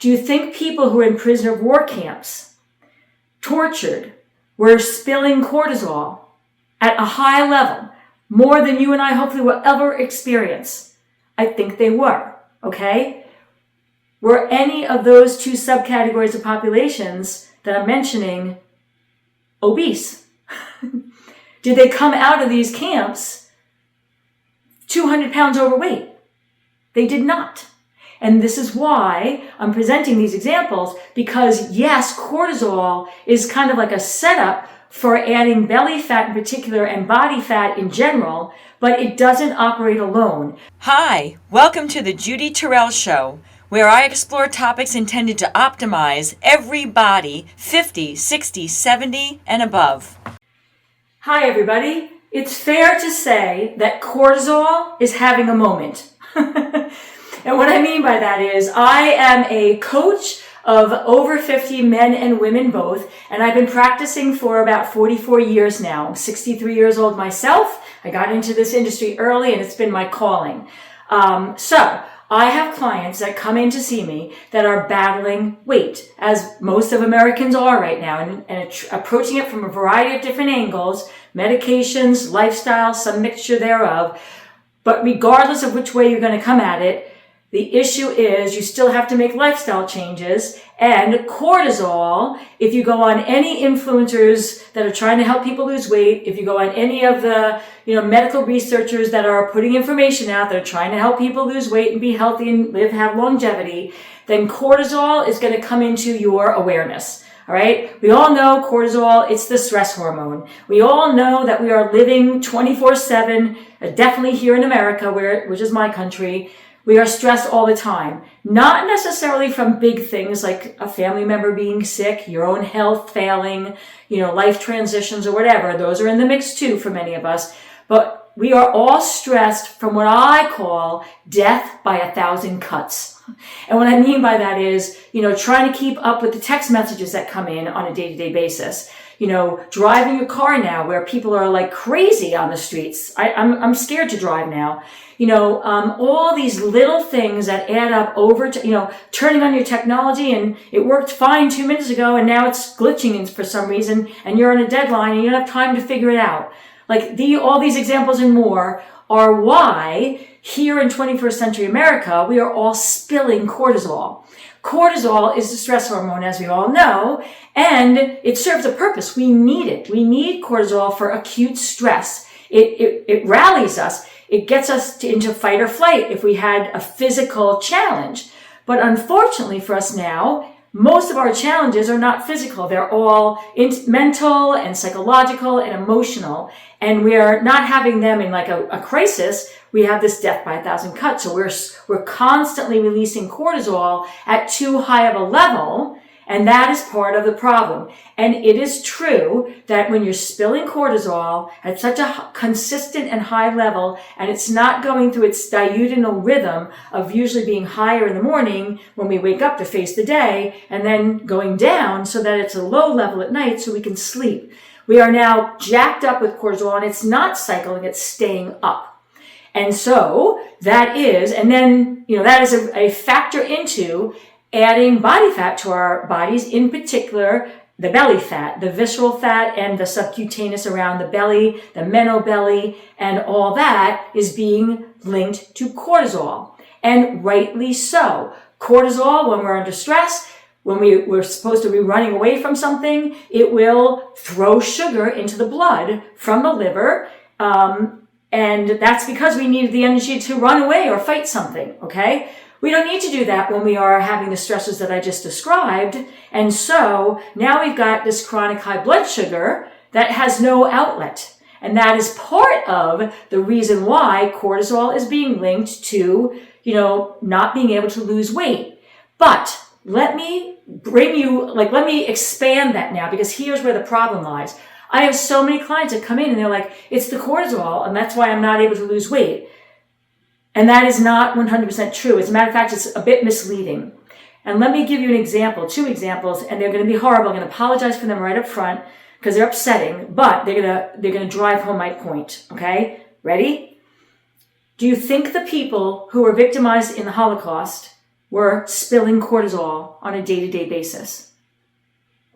Do you think people who are in prisoner of war camps, tortured, were spilling cortisol at a high level, more than you and I hopefully will ever experience? I think they were, okay? Were any of those two subcategories of populations that I'm mentioning obese? Did they come out of these camps 200 pounds overweight? They did not. And this is why I'm presenting these examples, because yes, cortisol is kind of like a setup for adding belly fat in particular and body fat in general, but it doesn't operate alone. Hi, welcome to the Judy Terrell Show, where I explore topics intended to optimize every body 50, 60, 70, and above. Hi, everybody. It's fair to say that cortisol is having a moment. And what I mean by that is I am a coach of over 50 men and women both, and I've been practicing for about 44 years now. I'm 63 years old myself. I got into this industry early, and it's been my calling. So I have clients that come in to see me that are battling weight, as most of Americans are right now, and approaching it from a variety of different angles, medications, lifestyle, some mixture thereof. But regardless of which way you're going to come at it, the issue is you still have to make lifestyle changes, and cortisol, if you go on any influencers that are trying to help people lose weight, if you go on any of the medical researchers that are putting information out that are trying to help people lose weight and be healthy and have longevity, then cortisol is going to come into your awareness. All right. We all know cortisol, it's the stress hormone. We all know that we are living 24/7, definitely here in America, which is my country. We are stressed all the time, not necessarily from big things like a family member being sick, your own health failing, life transitions or whatever. Those are in the mix too for many of us. But we are all stressed from what I call death by 1,000 cuts. And what I mean by that is, trying to keep up with the text messages that come in on a day-to-day basis. Driving your car now where people are like crazy on the streets. I'm scared to drive now. All these little things that add up over to, turning on your technology and it worked fine 2 minutes ago and now it's glitching for some reason and you're on a deadline and you don't have time to figure it out. Like all these examples and more are why here in 21st century America, we are all spilling cortisol. Cortisol is the stress hormone, as we all know, and it serves a purpose. We need it. We need cortisol for acute stress. It rallies us. It gets us into fight or flight if we had a physical challenge. But unfortunately for us now, most of our challenges are not physical. They're all mental and psychological and emotional. And we're not having them in like a crisis. We have this death by 1,000 cuts. So we're constantly releasing cortisol at too high of a level. And that is part of the problem. And it is true that when you're spilling cortisol at such a consistent and high level, and it's not going through its diurnal rhythm of usually being higher in the morning when we wake up to face the day, and then going down so that it's a low level at night so we can sleep. We are now jacked up with cortisol, and it's not cycling, it's staying up. And so that is, and then, that is a factor into adding body fat to our bodies, in particular, the belly fat, the visceral fat and the subcutaneous around the belly, the menobelly, and all that is being linked to cortisol. And rightly so. Cortisol, when we're under stress, when we're supposed to be running away from something, it will throw sugar into the blood from the liver, and that's because we need the energy to run away or fight something, okay? We don't need to do that when we are having the stresses that I just described. And so now we've got this chronic high blood sugar that has no outlet. And that is part of the reason why cortisol is being linked to, not being able to lose weight. But let me expand that now, because here's where the problem lies. I have so many clients that come in and they're like, it's the cortisol and that's why I'm not able to lose weight. And that is not 100% true. As a matter of fact, it's a bit misleading. And let me give you an example, 2 examples, and they're going to be horrible. I'm going to apologize for them right up front because they're upsetting, but they're going to drive home my point. Okay? Ready? Do you think the people who were victimized in the Holocaust were spilling cortisol on a day-to-day basis?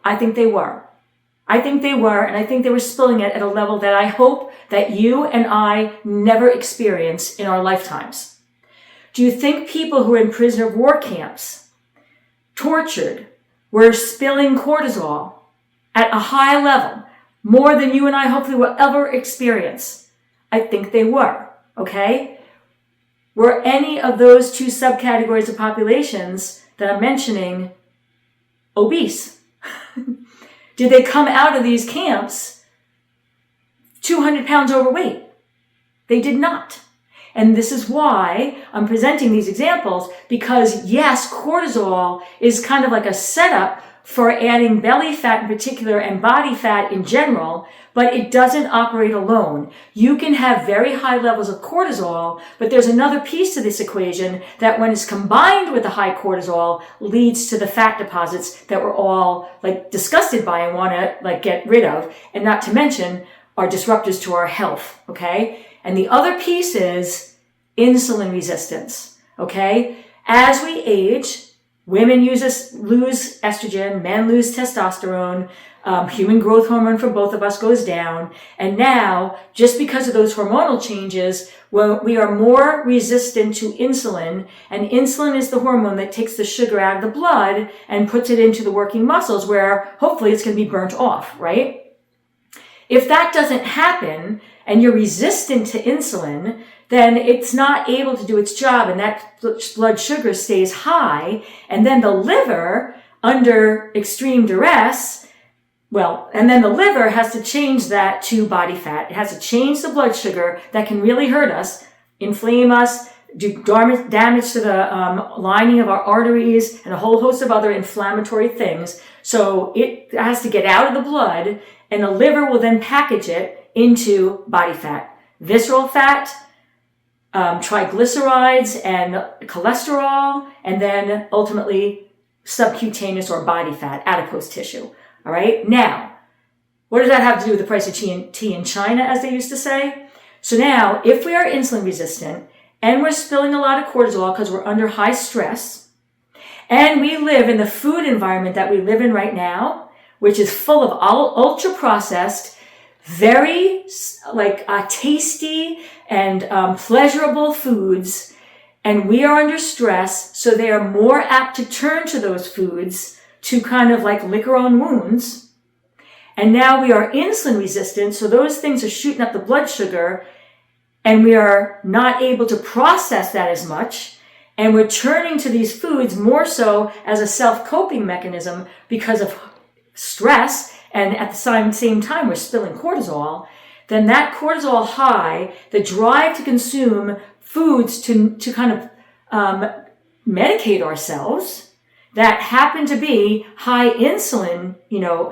I think they were. And I think they were spilling it at a level that I hope that you and I never experience in our lifetimes. Do you think people who are in prisoner of war camps, tortured, were spilling cortisol at a high level, more than you and I hopefully will ever experience? I think they were, okay? Were any of those two subcategories of populations that I'm mentioning obese? Did they come out of these camps 200 pounds overweight? They did not. And this is why I'm presenting these examples, because yes, cortisol is kind of like a setup for adding belly fat in particular and body fat in general, but it doesn't operate alone. You can have very high levels of cortisol, but there's another piece to this equation that when it's combined with the high cortisol leads to the fat deposits that we're all disgusted by and want to get rid of, and not to mention are disruptors to our health, okay? And the other piece is insulin resistance, okay? As we age, women lose estrogen, men lose testosterone, human growth hormone for both of us goes down. And now, just because of those hormonal changes, we are more resistant to insulin. And insulin is the hormone that takes the sugar out of the blood and puts it into the working muscles where hopefully it's going to be burnt off, right? If that doesn't happen and you're resistant to insulin, then it's not able to do its job and that blood sugar stays high. And then the liver, under extreme duress, and then the liver has to change that to body fat. It has to change the blood sugar that can really hurt us, inflame us, do damage to the lining of our arteries and a whole host of other inflammatory things. So it has to get out of the blood, and the liver will then package it into body fat, visceral fat, triglycerides and cholesterol, and then ultimately subcutaneous or body fat, adipose tissue. All right. Now, what does that have to do with the price of tea in China, as they used to say? So now, if we are insulin resistant and we're spilling a lot of cortisol because we're under high stress, and we live in the food environment that we live in right now, which is full of ultra processed, very tasty and pleasurable foods, and we are under stress, so they are more apt to turn to those foods to kind of lick our own wounds. And now we are insulin resistant, so those things are shooting up the blood sugar, and we are not able to process that as much, and we're turning to these foods more so as a self-coping mechanism because of stress, and at the same time we're spilling cortisol. Then that cortisol high, the drive to consume foods to kind of medicate ourselves that happen to be high insulin,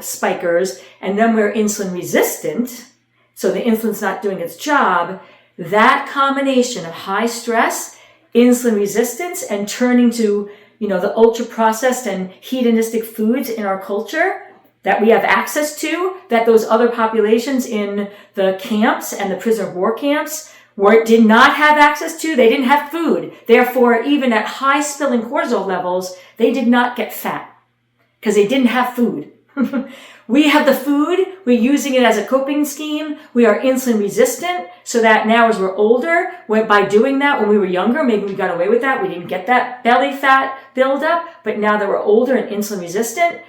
spikers, and then we're insulin resistant, so the insulin's not doing its job. That combination of high stress, insulin resistance, and turning to, the ultra processed and hedonistic foods in our culture that we have access to, that those other populations in the camps and the prisoner of war camps did not have access to. They didn't have food. Therefore, even at high spilling cortisol levels, they did not get fat because they didn't have food. We have the food. We're using it as a coping scheme. We are insulin resistant, so that now as we're older, by doing that when we were younger, maybe we got away with that. We didn't get that belly fat buildup, but now that we're older and insulin resistant,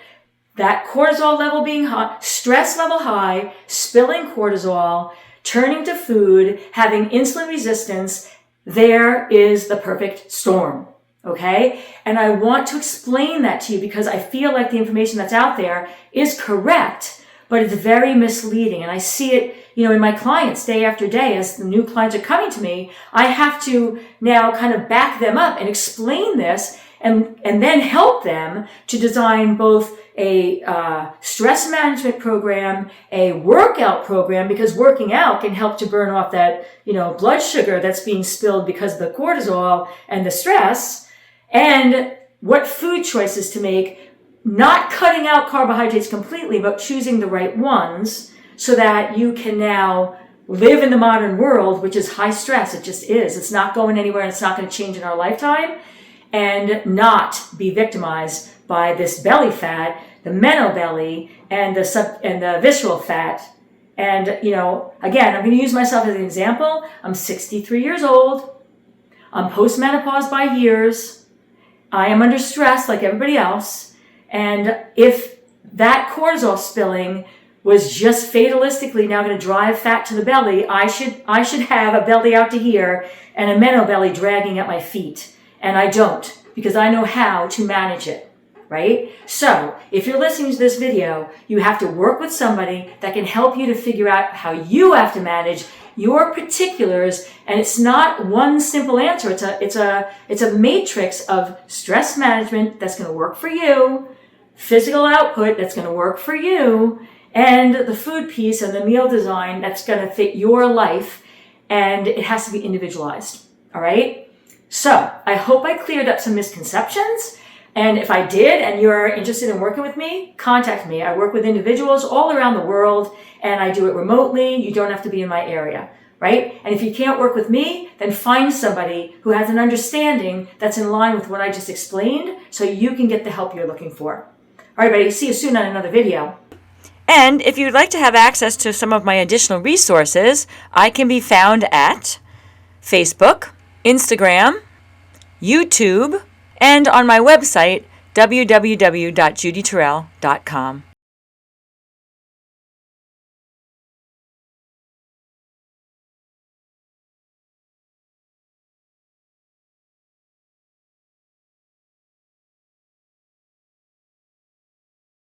that cortisol level being high, stress level high, spilling cortisol, turning to food, having insulin resistance, there is the perfect storm, okay? And I want to explain that to you because I feel like the information that's out there is correct, but it's very misleading. And I see it, in my clients day after day as the new clients are coming to me. I have to now kind of back them up and explain this and then help them to design both a stress management program, a workout program, because working out can help to burn off that, blood sugar that's being spilled because of the cortisol and the stress, and what food choices to make, not cutting out carbohydrates completely, but choosing the right ones so that you can now live in the modern world, which is high stress. It just is. It's not going anywhere and it's not going to change in our lifetime. and not be victimized by this belly fat, the menobelly, and the visceral fat. And, again, I'm going to use myself as an example. I'm 63 years old. I'm postmenopause by years. I am under stress like everybody else. And if that cortisol spilling was just fatalistically now going to drive fat to the belly, I should have a belly out to here and a menobelly dragging at my feet. And I don't, because I know how to manage it. Right? So if you're listening to this video, you have to work with somebody that can help you to figure out how you have to manage your particulars. And it's not one simple answer. It's a matrix of stress management that's going to work for you, physical output that's going to work for you, and the food piece and the meal design that's going to fit your life. And it has to be individualized. All right? So I hope I cleared up some misconceptions. And if I did, and you're interested in working with me, contact me. I work with individuals all around the world, and I do it remotely. You don't have to be in my area, right? And if you can't work with me, then find somebody who has an understanding that's in line with what I just explained, so you can get the help you're looking for. All right, buddy. See you soon on another video. And if you'd like to have access to some of my additional resources, I can be found at Facebook, Instagram, YouTube, and on my website, www.judyterrell.com.